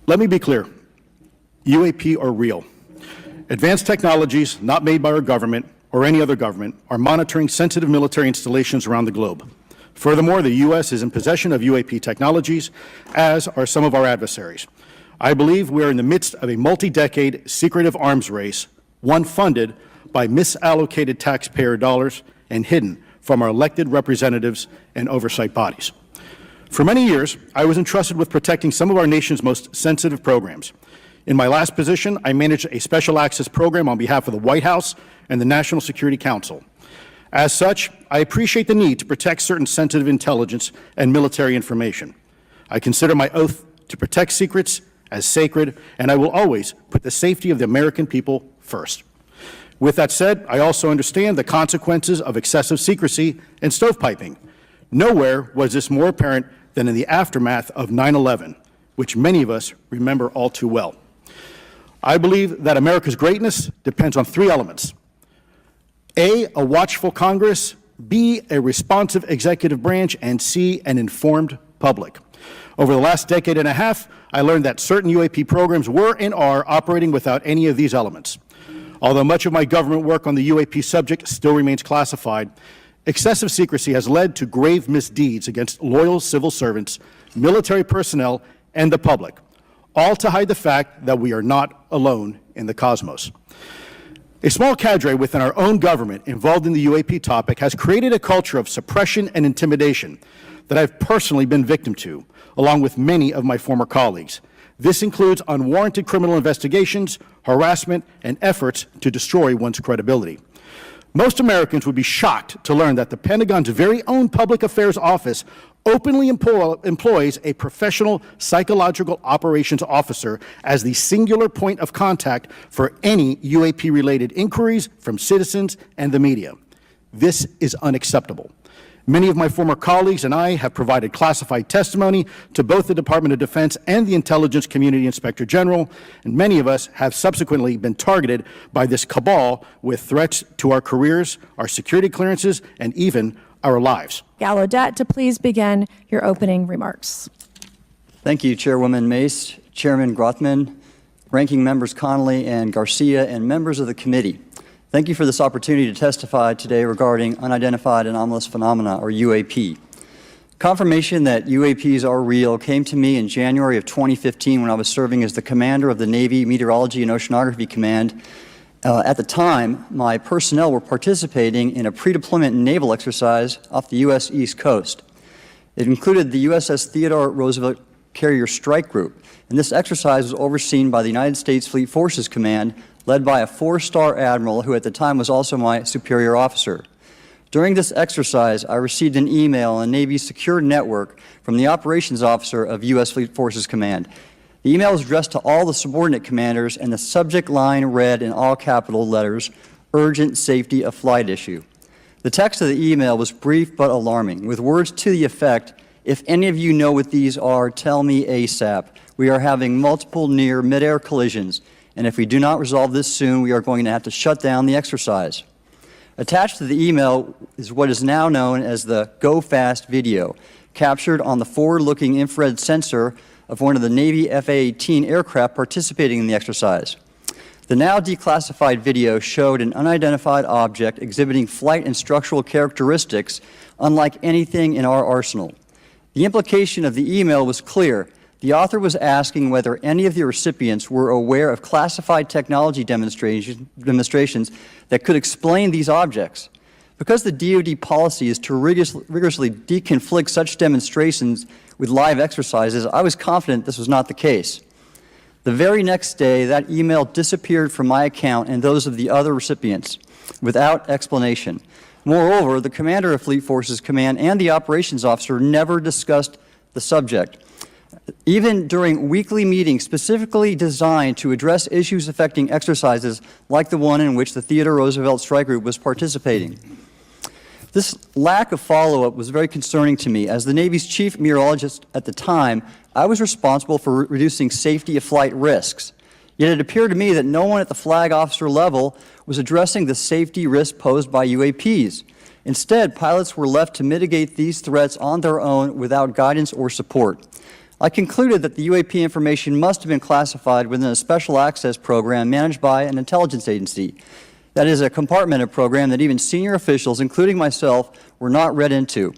Let me be clear. UAP are real. Advanced technologies not made by our government or any other government are monitoring sensitive military installations around the globe. Furthermore, the U.S. is in possession of UAP technologies, as are some of our adversaries. I believe we are in the midst of a multi-decade secretive arms race, one funded by misallocated taxpayer dollars and hidden from our elected representatives and oversight bodies. For many years, I was entrusted with protecting some of our nation's most sensitive programs. In my last position, I managed a special access program on behalf of the White House and the National Security Council. As such, I appreciate the need to protect certain sensitive intelligence and military information. I consider my oath to protect secrets as sacred, and I will always put the safety of the American people first. With that said, I also understand the consequences of excessive secrecy and stovepiping. Nowhere was this more apparent than in the aftermath of 9/11, which many of us remember all too well. I believe that America's greatness depends on three elements: A, a watchful Congress; B, a responsive executive branch; and C, an informed public. Over the last decade and a half, I learned that certain UAP programs were and are operating without any of these elements. Although much of my government work on the UAP subject still remains classified, excessive secrecy has led to grave misdeeds against loyal civil servants, military personnel, and the public, all to hide the fact that we are not alone in the cosmos. A small cadre within our own government involved in the UAP topic has created a culture of suppression and intimidation that I've personally been victim to, along with many of my former colleagues. This includes unwarranted criminal investigations, harassment, and efforts to destroy one's credibility. Most Americans would be shocked to learn that the Pentagon's very own Public Affairs Office openly employs a professional psychological operations officer as the singular point of contact for any UAP-related inquiries from citizens and the media. This is unacceptable. Many of my former colleagues and I have provided classified testimony to both the Department of Defense and the Intelligence Community Inspector General, and many of us have subsequently been targeted by this cabal with threats to our careers, our security clearances, and even our lives. Gallaudet, to please begin your opening remarks. Thank you, Chairwoman Mace, Chairman Grothman, Ranking Members Connolly and Garcia, and members of the committee. Thank you for this opportunity to testify today regarding unidentified anomalous phenomena, or UAP. Confirmation that UAPs are real came to me in January of 2015 when I was serving as the commander of the Navy Meteorology and Oceanography Command. At the time, my personnel were participating in a pre-deployment naval exercise off the U.S. East Coast. It included the USS Theodore Roosevelt Carrier Strike Group, and this exercise was overseen by the United States Fleet Forces Command, led by a four-star admiral who at the time was also my superior officer. During this exercise, I received an email on the Navy's secure network from the operations officer of U.S. Fleet Forces Command. The email was addressed to all the subordinate commanders, and the subject line read in all capital letters, "Urgent Safety of Flight Issue." The text of the email was brief but alarming, with words to the effect, "If any of you know what these are, tell me ASAP. We are having multiple near mid-air collisions, and if we do not resolve this soon, we are going to have to shut down the exercise." Attached to the email is what is now known as the Go Fast video, captured on the forward-looking infrared sensor of one of the Navy F-A-18 aircraft participating in the exercise. The now declassified video showed an unidentified object exhibiting flight and structural characteristics unlike anything in our arsenal. The implication of the email was clear. The author was asking whether any of the recipients were aware of classified technology demonstrations that could explain these objects. Because the DoD policy is to rigorously deconflict such demonstrations with live exercises, I was confident this was not the case. The very next day, that email disappeared from my account and those of the other recipients without explanation. Moreover, the commander of Fleet Forces Command and the operations officer never discussed the subject. Even during weekly meetings specifically designed to address issues affecting exercises like the one in which the Theodore Roosevelt Strike Group was participating. This lack of follow-up was very concerning to me. As the Navy's chief meteorologist at the time, I was responsible for reducing safety of flight risks. Yet it appeared to me that no one at the flag officer level was addressing the safety risk posed by UAPs. Instead, pilots were left to mitigate these threats on their own without guidance or support. I concluded that the UAP information must have been classified within a special access program managed by an intelligence agency. That is a compartmented program that even senior officials, including myself, were not read into.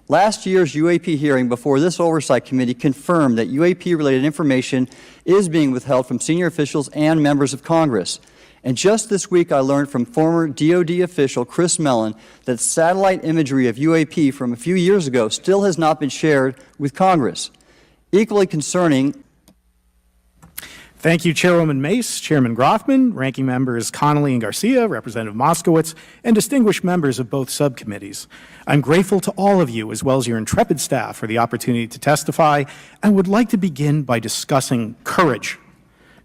Last year's UAP hearing before this Oversight Committee confirmed that UAP-related information is being withheld from senior officials and members of Congress. And just this week, I learned from former DoD official Chris Mellon that satellite imagery of UAP from a few years ago still has not been shared with Congress. Equally concerning. Thank you, Chairwoman Mace, Chairman Grothman, Ranking Members Connolly and Garcia, Representative Moskowitz, and distinguished members of both subcommittees. I'm grateful to all of you, as well as your intrepid staff, for the opportunity to testify, and would like to begin by discussing courage.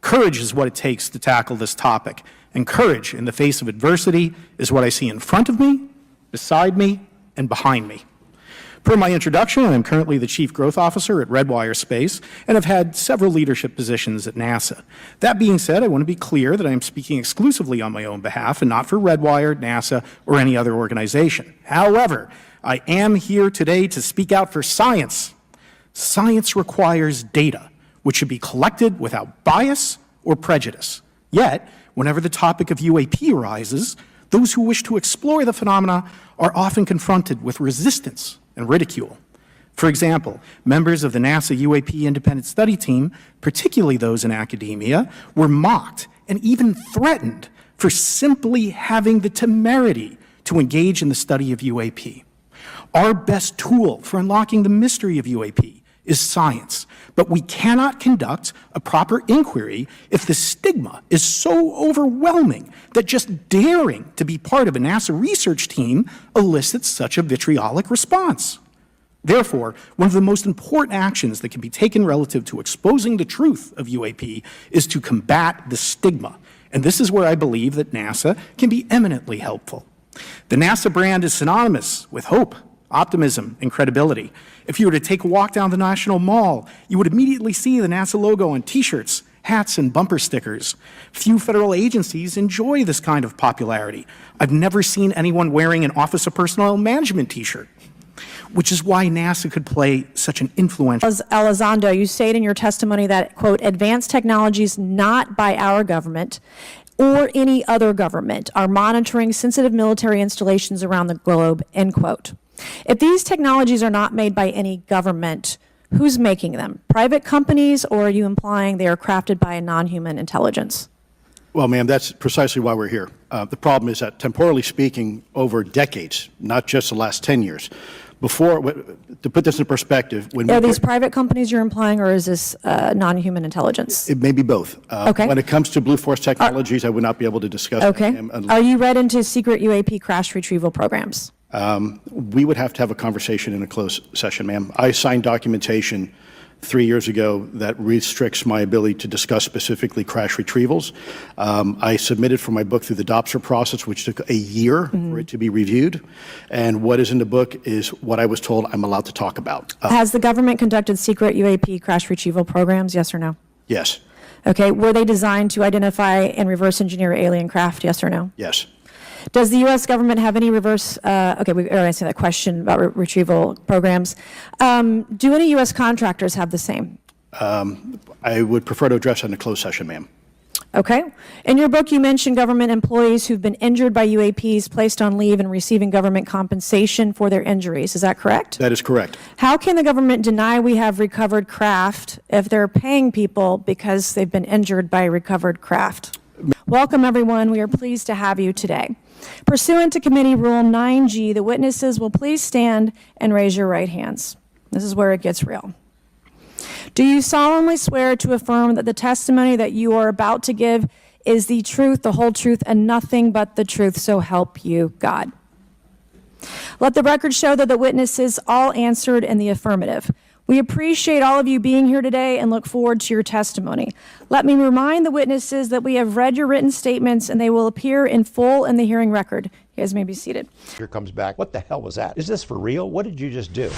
Courage is what it takes to tackle this topic, and courage in the face of adversity is what I see in front of me, beside me, and behind me. Per my introduction, I am currently the Chief Growth Officer at Redwire Space and have had several leadership positions at NASA. That being said, I want to be clear that I am speaking exclusively on my own behalf and not for Redwire, NASA, or any other organization. However, I am here today to speak out for science. Science requires data, which should be collected without bias or prejudice. Yet, whenever the topic of UAP arises, those who wish to explore the phenomena are often confronted with resistance and ridicule. For example, members of the NASA UAP Independent Study Team, particularly those in academia, were mocked and even threatened for simply having the temerity to engage in the study of UAP. Our best tool for unlocking the mystery of UAP is science, but we cannot conduct a proper inquiry if the stigma is so overwhelming that just daring to be part of a NASA research team elicits such a vitriolic response. Therefore, one of the most important actions that can be taken relative to exposing the truth of UAP is to combat the stigma, and this is where I believe that NASA can be eminently helpful. The NASA brand is synonymous with hope, optimism, and credibility. If you were to take a walk down the National Mall, you would immediately see the NASA logo on T-shirts, hats, and bumper stickers. Few federal agencies enjoy this kind of popularity. I've never seen anyone wearing an Office of Personnel Management T-shirt, which is why NASA could play such an influential. Elizondo, you state in your testimony that, quote, advanced technologies not by our government or any other government are monitoring sensitive military installations around the globe, end quote. If these technologies are not made by any government, who's making them? Private companies, or are you implying they are crafted by a non-human intelligence? Well, ma'am, that's precisely why we're here. The problem is that, temporally speaking, over decades, not just the last 10 years, before, to put this in perspective, when Are these private companies you're implying, or is this non-human intelligence? it may be both. Okay. When it comes to Blue Force Technologies, I would not be able to discuss. Okay. Ma'am, Are you read into secret UAP crash retrieval programs? we would have to have a conversation in a closed session, ma'am. I signed documentation 3 years ago that restricts my ability to discuss specifically crash retrievals. I submitted for my book through the DOPSR process, which took a year for it to be reviewed. And what is in the book is what I was told I'm allowed to talk about. Has the government conducted secret UAP crash retrieval programs, yes or no? Yes. Okay, were they designed to identify and reverse engineer alien craft, yes or no? Yes. Does the U.S. government have any reverse, okay, we already answered that question about retrieval programs. Do any U.S. contractors have the same? I would prefer to address that in a closed session, ma'am. Okay. In your book, you mentioned government employees who've been injured by UAPs, placed on leave, and receiving government compensation for their injuries. Is that correct? That is correct. How can the government deny we have recovered craft if they're paying people because they've been injured by recovered craft? Welcome, everyone. We are pleased to have you today. Pursuant to Committee Rule 9G, the witnesses will please stand and raise your right hands. This is where it gets real. Do you solemnly swear to affirm that the testimony that you are about to give is the truth, the whole truth, and nothing but the truth, so help you God? Let the record show that the witnesses all answered in the affirmative. We appreciate all of you being here today and look forward to your testimony. Let me remind the witnesses that we have read your written statements and they will appear in full in the hearing record. You guys may be seated. Here comes back. What the hell was that? Is this for real? What did you just do?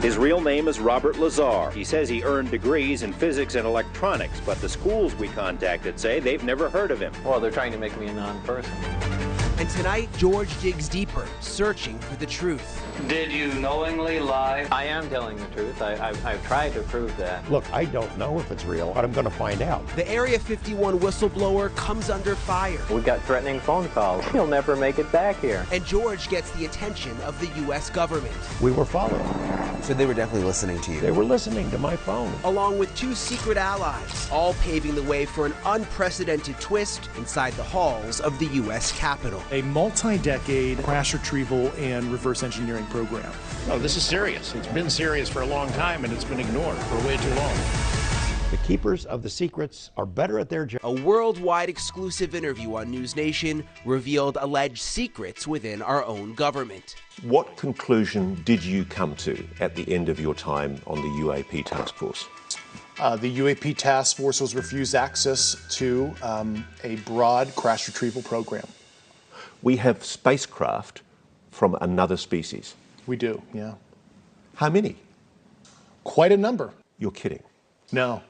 His real name is Robert Lazar. He says he earned degrees in physics and electronics, but the schools we contacted say they've never heard of him. Well, they're trying to make me a non-person. And tonight, George digs deeper, searching for the truth. Did you knowingly lie? I am telling the truth. I've tried to prove that. Look, I don't know if it's real, but I'm going to find out. The Area 51 whistleblower comes under fire. We got threatening phone calls. He'll never make it back here. And George gets the attention of the U.S. government. We were followed. So they were definitely listening to you. They were listening to my phone. Along with 2 secret allies, all paving the way for an unprecedented twist inside the halls of the U.S. Capitol. A multi-decade crash retrieval and reverse engineering program. Oh, this is serious. It's been serious for a long time, and it's been ignored for way too long. The keepers of the secrets are better at their job. A worldwide exclusive interview on News Nation revealed alleged secrets within our own government. What conclusion did you come to at the end of your time on the UAP task force? The UAP task force was refused access to a broad crash retrieval program. We have spacecraft from another species. We do, yeah. How many? Quite a number. You're kidding. No.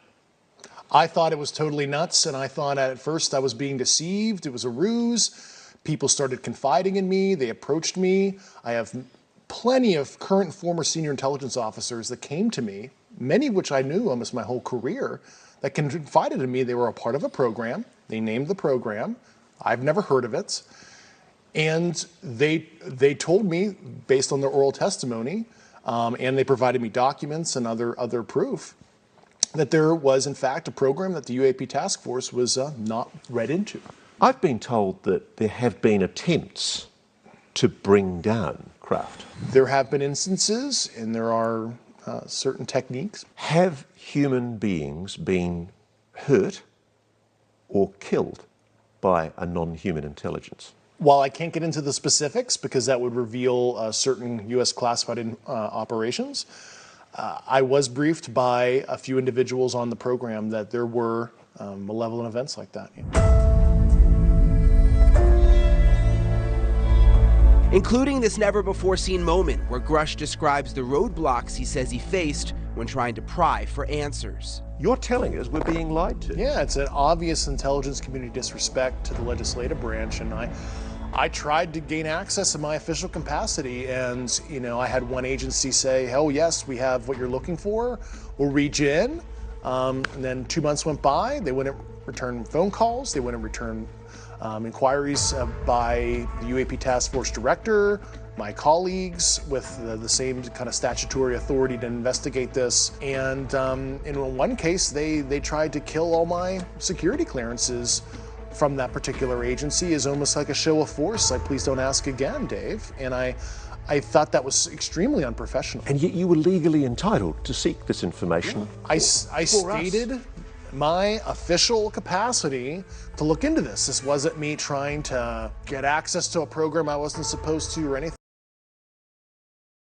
I thought it was totally nuts, and I thought at first I was being deceived. It was a ruse. People started confiding in me. They approached me. I have plenty of current and former senior intelligence officers that came to me, many of which I knew almost my whole career, that confided in me they were a part of a program. They named the program. I've never heard of it. And they told me, based on their oral testimony, and they provided me documents and other proof, that there was, in fact, a program that the UAP task force was not read into. I've been told that there have been attempts to bring down Kraft. There have been instances, and there are certain techniques. Have human beings been hurt or killed by a non-human intelligence? While I can't get into the specifics because that would reveal certain U.S. classified operations, I was briefed by a few individuals on the program that there were malevolent events like that. Including this never-before-seen moment where Grush describes the roadblocks he says he faced when trying to pry for answers. You're telling us we're being lied to. Yeah, it's an obvious intelligence community disrespect to the legislative branch, and I tried to gain access in my official capacity, and I had one agency say, "Oh yes, we have what you're looking for. We'll reach in." And then 2 months went by. They wouldn't return phone calls. They wouldn't return inquiries by the UAP task force director, my colleagues with the same kind of statutory authority to investigate this. And in one case, they tried to kill all my security clearances from that particular agency as almost like a show of force. Like, please don't ask again, Dave. And I thought that was extremely unprofessional. And yet you were legally entitled to seek this information. I stated my official capacity to look into this. This wasn't me trying to get access to a program I wasn't supposed to or anything.